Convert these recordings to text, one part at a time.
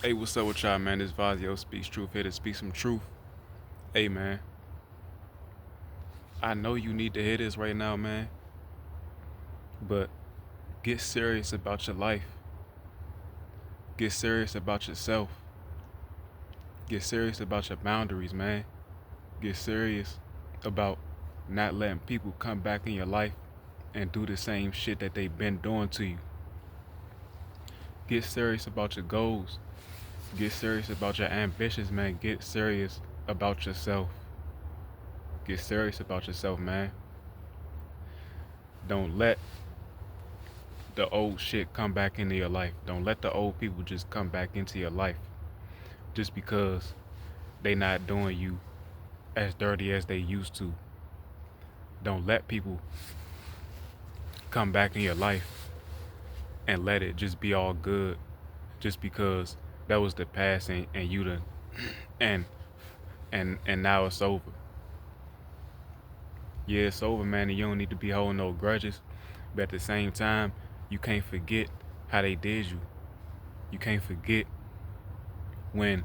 Hey, what's up with y'all, man? This Vazio Speaks Truth here to speak some truth. Hey, man, I know you need to hear this right now, man, but get serious about your life. Get serious about yourself. Get serious about your boundaries, man. Get serious about not letting people come back in your life and do the same shit that they've been doing to you. Get serious about your goals. Get serious about your ambitions, man. Get serious about yourself. Get serious about yourself, man. Don't let the old shit come back into your life. Don't let the old people just come back into your life just because they not doing you as dirty as they used to. Don't let people come back in your life and let it just be all good just because that was the past and you done and and now it's over. Yeah, it's over, man, and you don't need to be holding no grudges. But at the same time, you can't forget how they did you. You can't forget when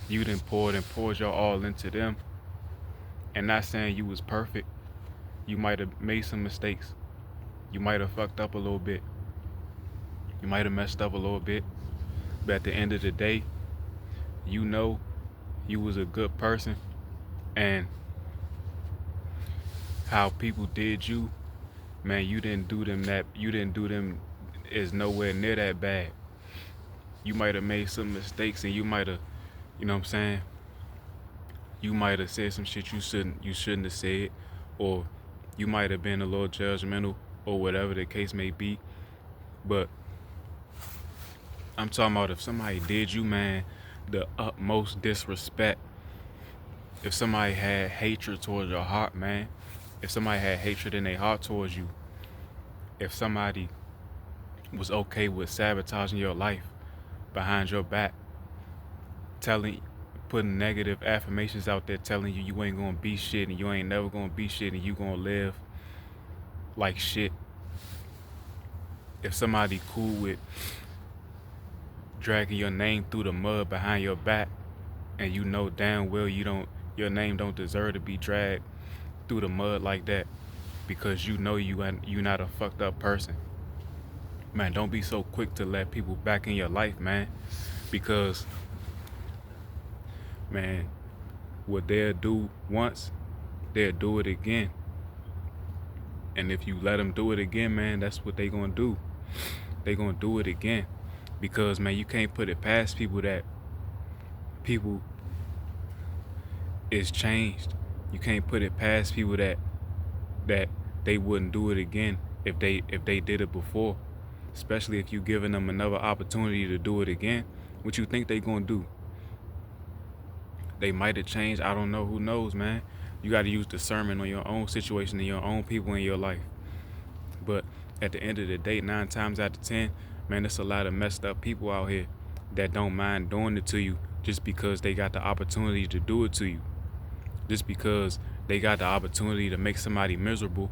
you done poured your all into them. And not saying you was perfect. You might have made some mistakes. You might have fucked up a little bit. You might have messed up a little bit. But at the end of the day, you know you was a good person, and how people did you, man, you didn't do them is nowhere near that bad. You might have made some mistakes and you might have, you know what I'm saying? You might have said some shit you shouldn't have said, or you might have been a little judgmental or whatever the case may be. But I'm talking about if somebody did you, man, the utmost disrespect. If somebody had hatred towards your heart, man, if somebody had hatred in their heart towards you, if somebody was okay with sabotaging your life behind your back, telling, putting negative affirmations out there, telling you you ain't gonna be shit and you ain't never gonna be shit and you gonna live like shit. If somebody cool with dragging your name through the mud behind your back, and you know damn well your name don't deserve to be dragged through the mud like that, because you know you not a fucked up person. Man, don't be so quick to let people back in your life, man, because man, what they'll do once, they'll do it again. And if you let them do it again, man, that's what they gonna do. They gonna do it again, because man, you can't put it past people that people is changed. You can't put it past people that they wouldn't do it again if they did it before. Especially if you giving them another opportunity to do it again. What you think they gonna do? They might have changed. I don't know. Who knows, man? You got to use discernment on your own situation and your own people in your life. But at the end of the day, 9 times out of 10, man, there's a lot of messed up people out here that don't mind doing it to you just because they got the opportunity to do it to you. Just because they got the opportunity to make somebody miserable,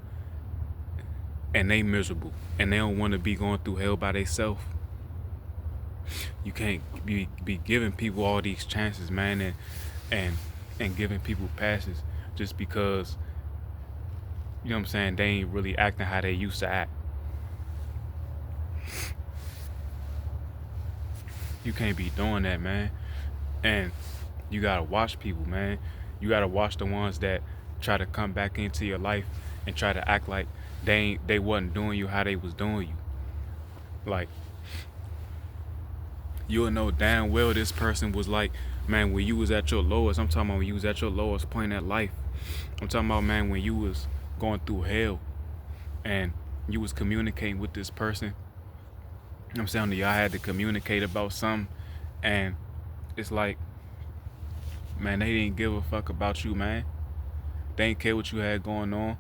and they miserable and they don't want to be going through hell by themselves. You can't be giving people all these chances, man, and and giving people passes just because, you know what I'm saying, they ain't really acting how they used to act. You can't be doing that, man. And you gotta watch people, man. You gotta watch the ones that try to come back into your life and try to act like they wasn't doing you how they was doing you. Like, you'll know damn well this person was like, man, when you was at your lowest. I'm talking about when you was at your lowest point in life. I'm talking about, man, when you was going through hell and you was communicating with this person. I'm saying to y'all had to communicate about something, and it's like, man, they didn't give a fuck about you, man. They didn't care what you had going on.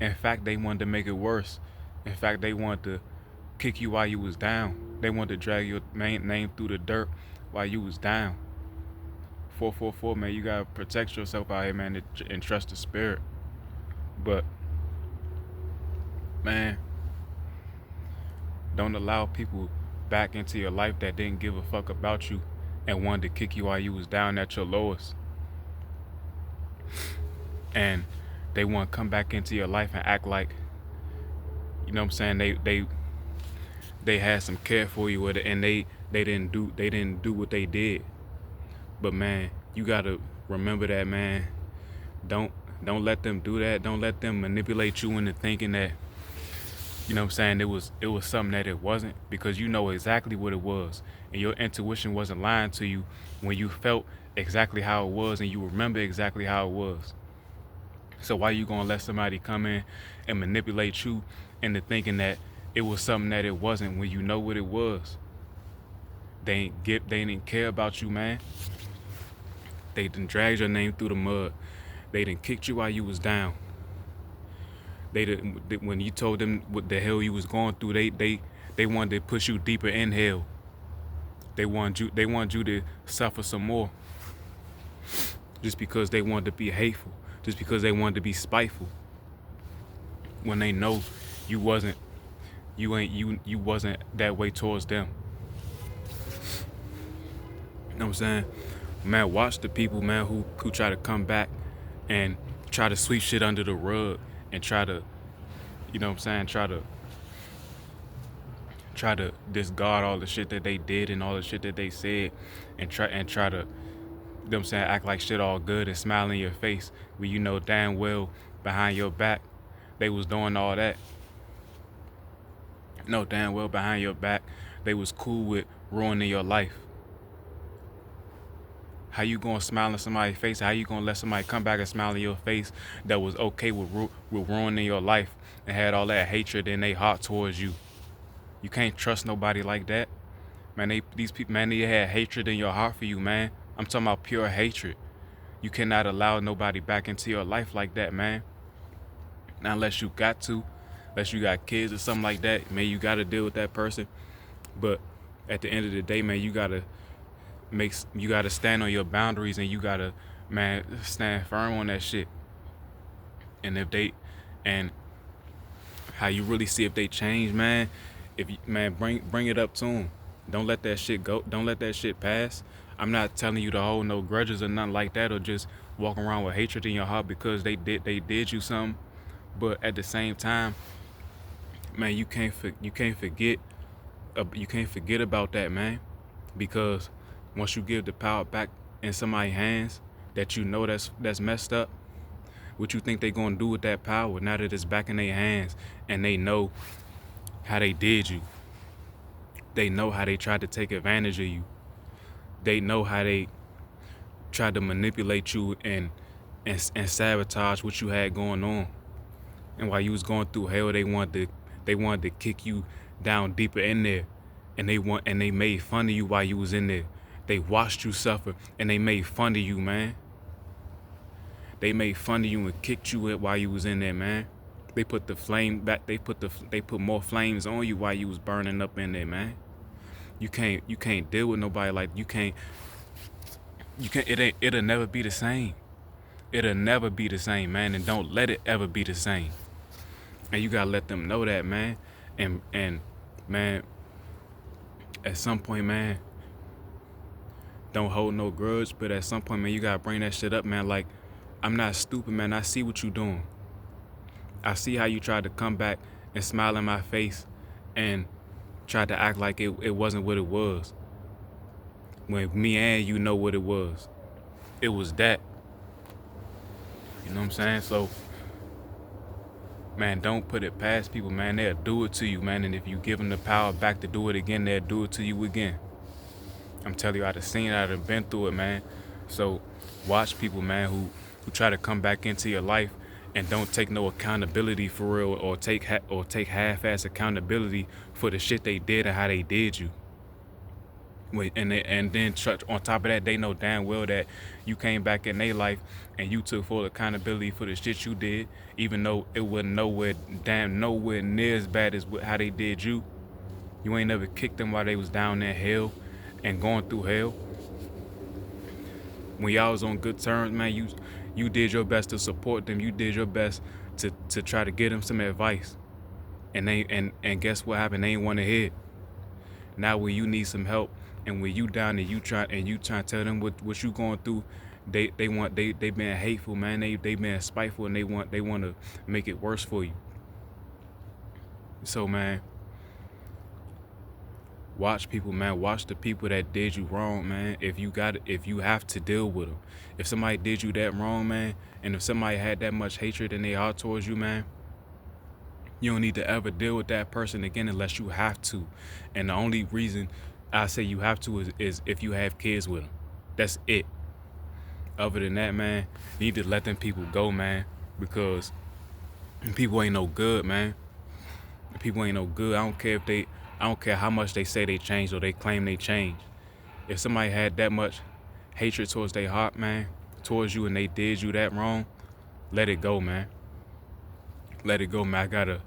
In fact, they wanted to make it worse. In fact, they wanted to kick you while you was down. They wanted to drag your name through the dirt while you was down. 444, man, you gotta protect yourself out here, man, and trust the spirit. But man, don't allow people. back into your life that didn't give a fuck about you and wanted to kick you while you was down at your lowest. And they want to come back into your life and act like, you know what I'm saying, they had some care for you with it, and they didn't do what they did. But man, you gotta remember that, man. Don't let them do that. Don't let them manipulate you into thinking that, you know what I'm saying, it was something that it wasn't, because you know exactly what it was. And your intuition wasn't lying to you when you felt exactly how it was and you remember exactly how it was. So why you gonna let somebody come in and manipulate you into thinking that it was something that it wasn't when you know what it was? They didn't care about you, man. They done dragged your name through the mud. They done kicked you while you was down. When you told them what the hell you was going through, they wanted to push you deeper in hell. They want you to suffer some more. Just because they wanted to be hateful, just because they wanted to be spiteful. When they know you wasn't that way towards them. You know what I'm saying? Man, watch the people, man, who try to come back and try to sweep shit under the rug and try to, you know what I'm saying, try to discard all the shit that they did and all the shit that they said, and try to, you know what I'm saying, act like shit all good and smile in your face when you know damn well behind your back they was doing all that. No, damn well behind your back they was cool with ruining your life. How you gonna smile in somebody's face? How you gonna let somebody come back and smile in your face that was okay with ruining your life and had all that hatred in their heart towards you? You can't trust nobody like that, man. These people, man, they had hatred in your heart for you, man. I'm talking about pure hatred. You cannot allow nobody back into your life like that, man. Now, unless you got kids or something like that, man, you gotta deal with that person. But at the end of the day, man, you gotta stand on your boundaries, and you gotta, man, stand firm on that shit. And how you really see if they change, man, bring it up to them. Don't let that shit go. Don't let that shit pass. I'm not telling you to hold no grudges or nothing like that, or just walk around with hatred in your heart because they did you something. But at the same time, man, you can't forget about that, man, because once you give the power back in somebody's hands that you know that's messed up, what you think they gonna do with that power now that it's back in their hands and they know how they did you? They know how they tried to take advantage of you. They know how they tried to manipulate you and sabotage what you had going on. And while you was going through hell, they wanted to kick you down deeper in there, and they made fun of you while you was in there. They watched you suffer, and they made fun of you, man. They made fun of you and kicked you while you was in there, man. They put the flame back. They put more flames on you while you was burning up in there, man. You can't deal with nobody like you can't. It'll never be the same. It'll never be the same, man. And don't let it ever be the same. And you gotta let them know that, man. And man, at some point, man, don't hold no grudge. But at some point, man, you gotta bring that shit up, man. Like, I'm not stupid, man. I see what you doing. I see how you tried to come back and smile in my face and tried to act like it wasn't what it was. When me and you know what it was. It was that. You know what I'm saying? So, man, don't put it past people, man. They'll do it to you, man. And if you give them the power back to do it again, they'll do it to you again. I'm telling you, I done seen it, I done been through it, man. So watch people, man, who try to come back into your life and don't take no accountability for real, or take half-ass accountability for the shit they did and how they did you. And then on top of that, they know damn well that you came back in their life and you took full accountability for the shit you did, even though it wasn't nowhere near as bad as how they did you. You ain't never kicked them while they was down in hell and going through hell. When y'all was on good terms, man, you did your best to support them. You did your best to try to give them some advice. And guess what happened? They ain't want to hear it. Now when you need some help and when you down and you try to tell them what you going through, they been hateful, man. They been spiteful, and they want to make it worse for you. So man, watch people, man. Watch the people that did you wrong, man. If you have to deal with them. If somebody did you that wrong, man, and if somebody had that much hatred in their heart towards you, man, you don't need to ever deal with that person again unless you have to. And the only reason I say you have to is if you have kids with them. That's it. Other than that, man, you need to let them people go, man, because people ain't no good, man. People ain't no good. I don't care how much they say they changed or they claim they changed. If somebody had that much hatred towards their heart, man, towards you, and they did you that wrong, let it go, man. Let it go, man. I gotta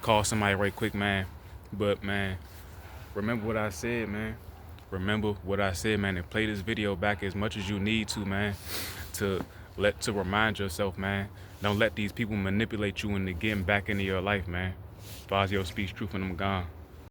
call somebody right quick, man. But man, remember what I said, man. Remember what I said, man, and play this video back as much as you need to, man, to remind yourself, man. Don't let these people manipulate you into getting back into your life, man. Fazio speaks truth and I'm gone.